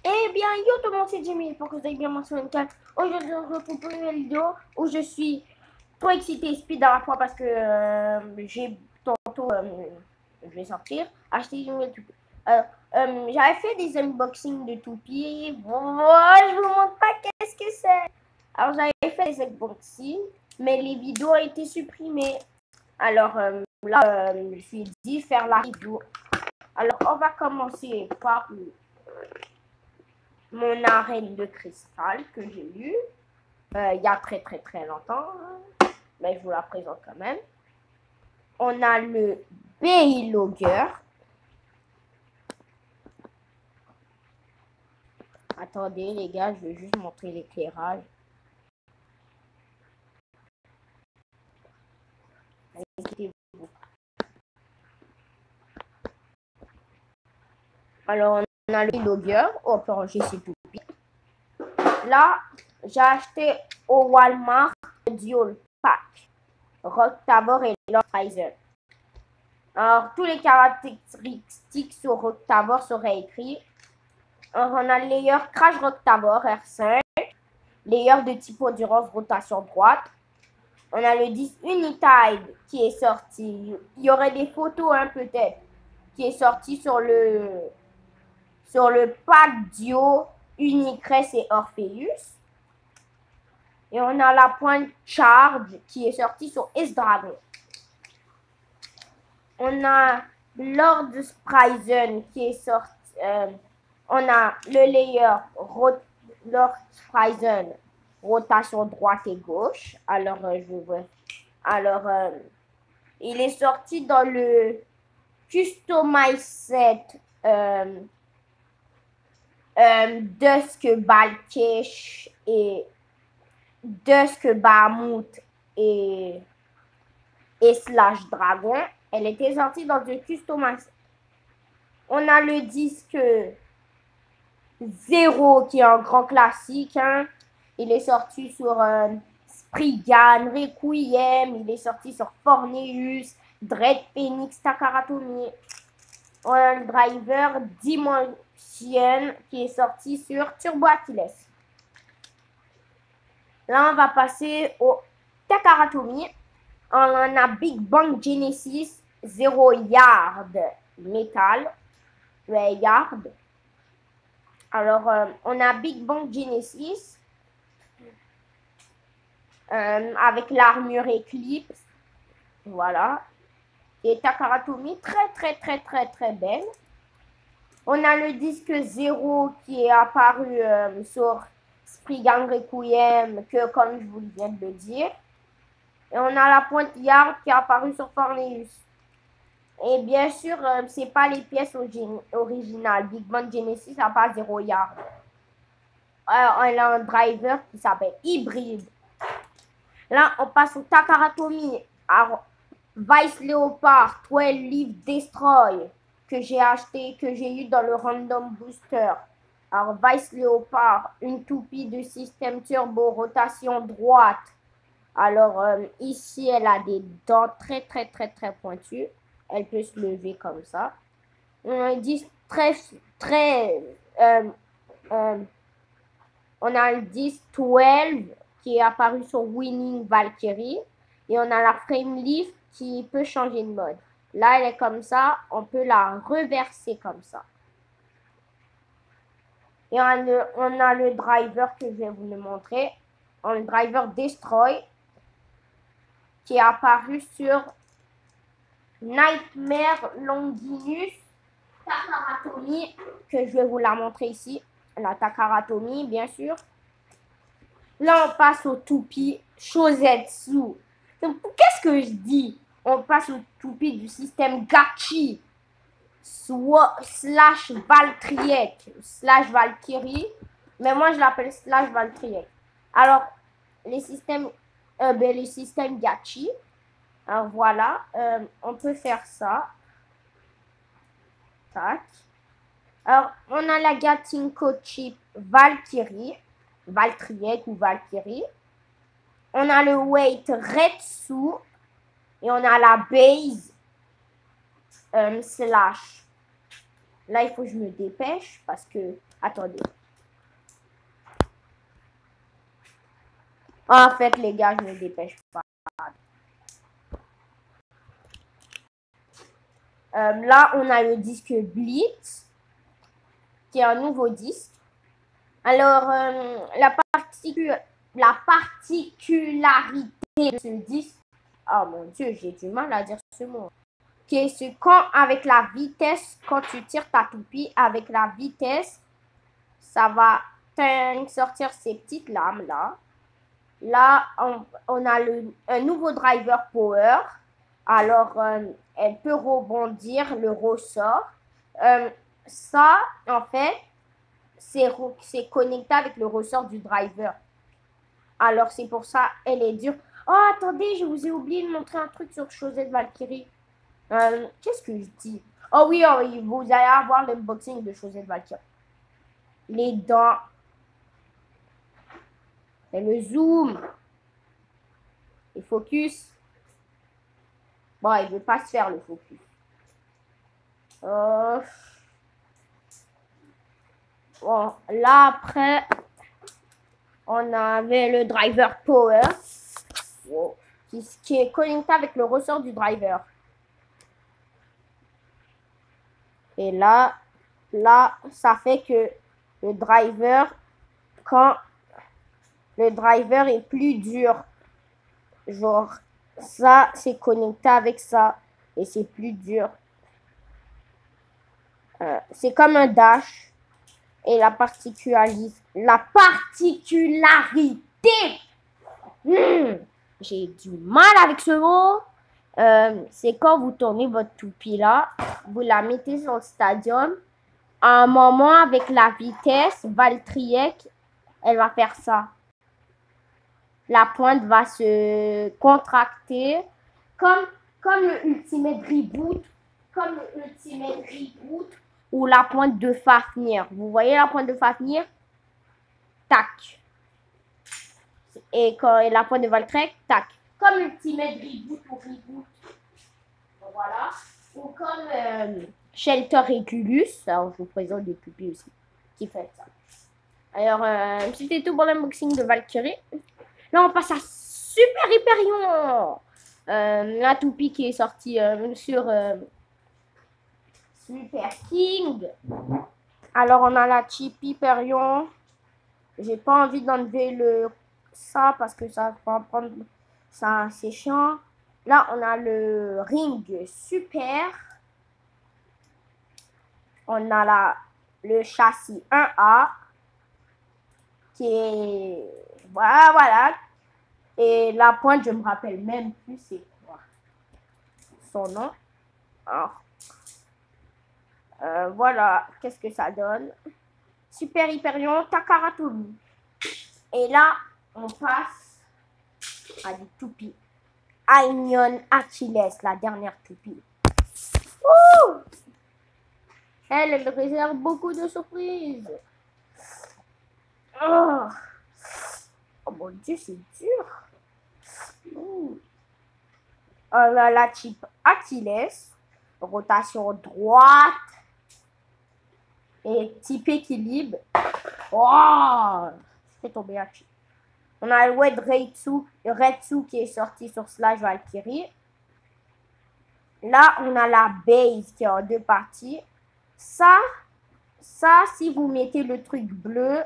Eh bien, yo tout le monde, c'est Jimmy pour que vous ayez bien mentionné. Aujourd'hui, on se retrouve pour une nouvelle vidéo où je suis trop excitée, speed à la fois parce que j'ai tantôt, je vais sortir, acheter une nouvelle toupie. J'avais fait des unboxings de toupies. Bon, je vous montre pas qu'est-ce que c'est. Alors, j'avais fait des unboxings, mais les vidéos ont été supprimées. Alors, là, je me suis dit faire la vidéo. Alors, on va commencer par mon arène de cristal que j'ai eu il y a très longtemps, mais je vous la présente quand même. On a le Beilogger. Attendez les gars, je vais juste montrer l'éclairage. Alors on a le Beilogger, on peut ranger ses toupies. Là, j'ai acheté au Walmart Dual Pack Rock Tabor et Lord Ryzen. Alors, tous les caractéristiques sur Rock Tabor seraient écrits. Alors, on a le layer Crash Rock Tabor R5, layer de type endurance rotation droite. On a le disque Unitide qui est sorti. Il y aurait des photos, hein, peut-être, qui est sorti sur le pack Dio Unicrest et Orpheus. Et on a la pointe Charge qui est sortie sur S-Dragon. On a Lord Spryzen qui est sorti. On a le layer Lord Spryzen rotation droite et gauche. Alors, je vois. Alors, il est sorti dans le Customize Set Dusk Balkesh et Dusk Bahamut et Slash Dragon. Elle était sortie dans le Customize. On a le disque 0 qui est un grand classique. Hein. Il est sorti sur Spriggan, Requiem. Il est sorti sur Forneus, Dread Phoenix, Takaratomi. On a le driver Dimension qui est sorti sur Turbo Achilles. Là, on va passer au Takaratomi. On a Big Bang Genesis 0 Yard Metal. Yard. Alors, on a Big Bang Genesis avec l'armure Eclipse. Voilà. Et Takaratomi, très belle. On a le disque 0 qui est apparu sur Spriggan Requiem, que comme je vous viens de le dire. Et on a la pointe Yard qui est apparue sur Forneus. Et bien sûr, c'est pas les pièces originales. Big Bang Genesis n'a pas 0 Yard. On a un driver qui s'appelle Hybride. Là, on passe au Takaratomi. Vice Leopard 12 Leaf Destroy que j'ai acheté, que j'ai eu dans le Random Booster. Alors, Vice Leopard, une toupie de système turbo, rotation droite. Alors, ici, elle a des dents très pointues. Elle peut se lever comme ça. On dit on a le 10-12 qui est apparu sur Winning Valkyrie. Et on a la Frame Lift qui peut changer de mode. Là, elle est comme ça. On peut la reverser comme ça. Et on a le driver que je vais vous le montrer. On a le driver Destroy qui est apparu sur Nightmare Longinus Takaratomi, que je vais vous la montrer ici. La Takaratomi, bien sûr. Là, on passe au toupie Shozetsu. Qu'est-ce que je dis? On passe au toupie du système Gachi slash Valtriek slash Valkyrie. Mais moi, je l'appelle slash Valtriek. Alors, les systèmes Gachi. Alors, voilà. On peut faire ça. Tac. Alors, on a la Gatinko Chip Valkyrie. Valtriek ou Valkyrie. On a le weight Retsu. Et on a la base slash. Là, il faut que je me dépêche parce que... Attendez. En fait, les gars, je me dépêche pas. Là, on a le disque Blitz, qui est un nouveau disque. Alors, la particularité de ce disque, oh mon Dieu, j'ai du mal à dire ce mot, c'est quand avec la vitesse, quand tu tires ta toupie, avec la vitesse, ça va sortir ces petites lames là. Là, on a un nouveau driver power. Alors, elle peut rebondir le ressort. Ça, en fait, c'est connecté avec le ressort du driver. Alors, c'est pour ça, elle est dure. Oh, attendez, je vous ai oublié de montrer un truc sur Chosette Valkyrie. Qu'est-ce que je dis? Oh oui, vous allez avoir l'unboxing de Chosette Valkyrie. Les dents. Et le zoom. Et focus. Bon, il ne veut pas se faire le focus. Bon, là, après, on avait le driver power. Qui est connecté avec le ressort du driver. Et là, ça fait que le driver, quand le driver est plus dur, genre, ça, c'est connecté avec ça. Et c'est plus dur. C'est comme un dash. Et la particularité, j'ai du mal avec ce mot. C'est quand vous tournez votre toupie là, vous la mettez sur le stadium. À un moment, avec la vitesse, Valtryek, elle va faire ça. La pointe va se contracter comme le Ultimate Reboot. Comme le Ultimate Reboot ou la pointe de Fafnir. Vous voyez la pointe de Fafnir? Tac. Et la pointe de Valtryek, tac. Comme Ultimate Reboot ou Reboot. Voilà. Ou comme Shelter Regulus. Alors, je vous présente des pupilles aussi qui fait ça. Alors, c'était tout pour l'unboxing de Valkyrie. Là, on passe à Super Hyperion. La toupie qui est sortie sur Super King. Alors, on a la Chip Hyperion. J'ai pas envie d'enlever ça parce que ça va prendre... Ça, c'est chiant. Là, on a le Ring Super. On a le châssis 1A. Qui est... Voilà. Et la pointe, je me rappelle même plus c'est quoi son nom. Alors, voilà, qu'est-ce que ça donne. Super Hyperion Takaratomi. Et là, on passe à des toupies. Aignon Achilles, la dernière toupie. Ouh! Elle réserve beaucoup de surprises. Oh mon Dieu, c'est dur. La Chip Achilles, rotation droite et type équilibre. Oh, je fais tomber la chip. On a le Red Retsu qui est sorti sur Slash Valkyrie. Là, on a la base qui est en deux parties. Ça, si vous mettez le truc bleu,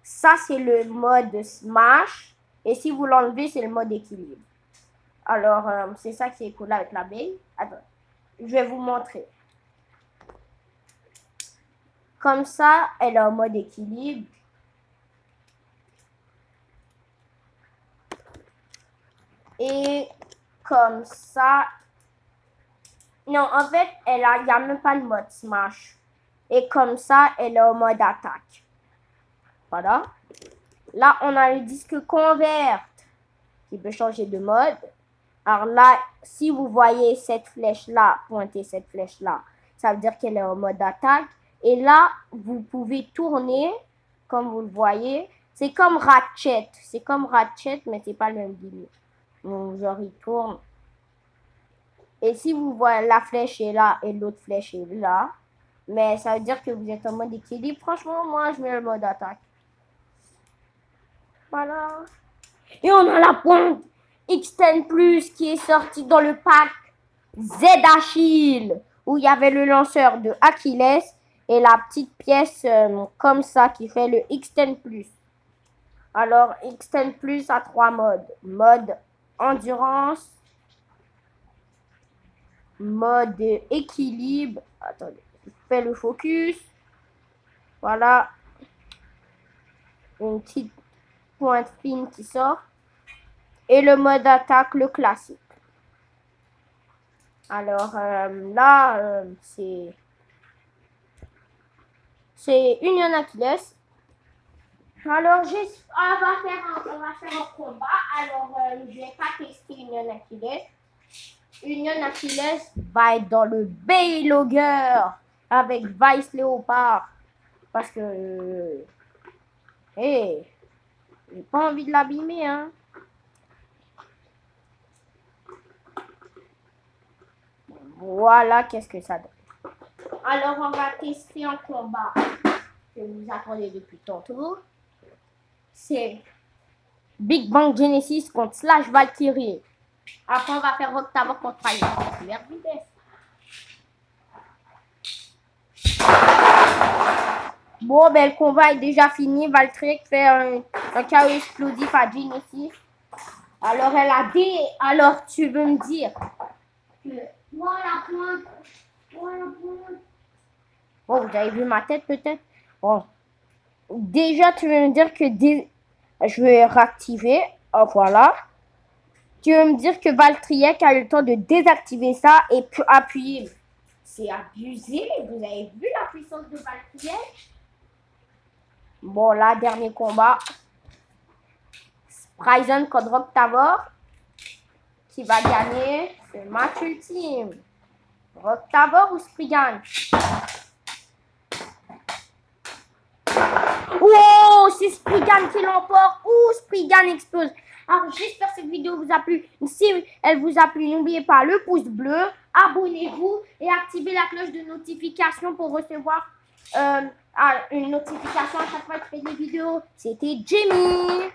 ça, c'est le mode Smash. Et si vous l'enlevez, c'est le mode équilibre. Alors, c'est ça qui est cool avec la base. Attends, je vais vous montrer. Comme ça, elle est en mode équilibre. Et comme ça... Non, en fait, il n'y a même pas le mode Smash. Et comme ça, elle est en mode attaque. Voilà. Là, on a le disque Convert qui peut changer de mode. Alors là, si vous voyez cette flèche-là, pointer cette flèche-là, ça veut dire qu'elle est en mode attaque. Et là, vous pouvez tourner, comme vous le voyez. C'est comme Ratchet. C'est comme Ratchet, mais c'est pas le même gimmick. Donc, genre, il tourne. Et si vous voyez, la flèche est là et l'autre flèche est là. Mais ça veut dire que vous êtes en mode équilibre. Franchement, moi, je mets le mode attaque. Voilà. Et on a la pointe X10 Plus qui est sortie dans le pack Z Achille, où il y avait le lanceur de Achilles et la petite pièce comme ça qui fait le X10 Plus. Alors, X10 Plus a 3 modes. Mode endurance, mode équilibre. Attendez, je fais le focus. Voilà. Une petite pointe fine qui sort. Et le mode attaque, le classique. Alors là, c'est Union Achilles. Alors, on va faire un combat. Alors, je vais pas tester Union Achilles. Union Achilles va être dans le Baylogger avec Vice Léopard. Parce que, hey, j'ai pas envie de l'abîmer, hein. Voilà, qu'est-ce que ça donne. Alors, on va tester un combat que vous attendez depuis tantôt. C'est Big Bang Genesis contre Slash Valkyrie. Après, on va faire Octavor contre Fire. Bon, ben, le combat est déjà fini. Valkyrie fait un chaos explosif à Genesis. Alors, elle a dit... Alors, tu veux me dire que... Voilà, bon, vous avez vu ma tête peut-être? Bon. Déjà, tu veux me dire que je vais réactiver. Oh, voilà. Tu veux me dire que Valtriek a eu le temps de désactiver ça et appuyer. C'est abusé. Vous avez vu la puissance de Valtriek? Bon, là, dernier combat. Spryzen contre Octavor. Qui va gagner? C'est le match ultime. Octavor ou Spriggan? Wow, c'est Spriggan qui l'emporte. Ouh, Spriggan explose. Alors, j'espère que cette vidéo vous a plu. Si elle vous a plu, n'oubliez pas le pouce bleu, abonnez-vous et activez la cloche de notification pour recevoir une notification à chaque fois que je fais des vidéos. C'était Jamie.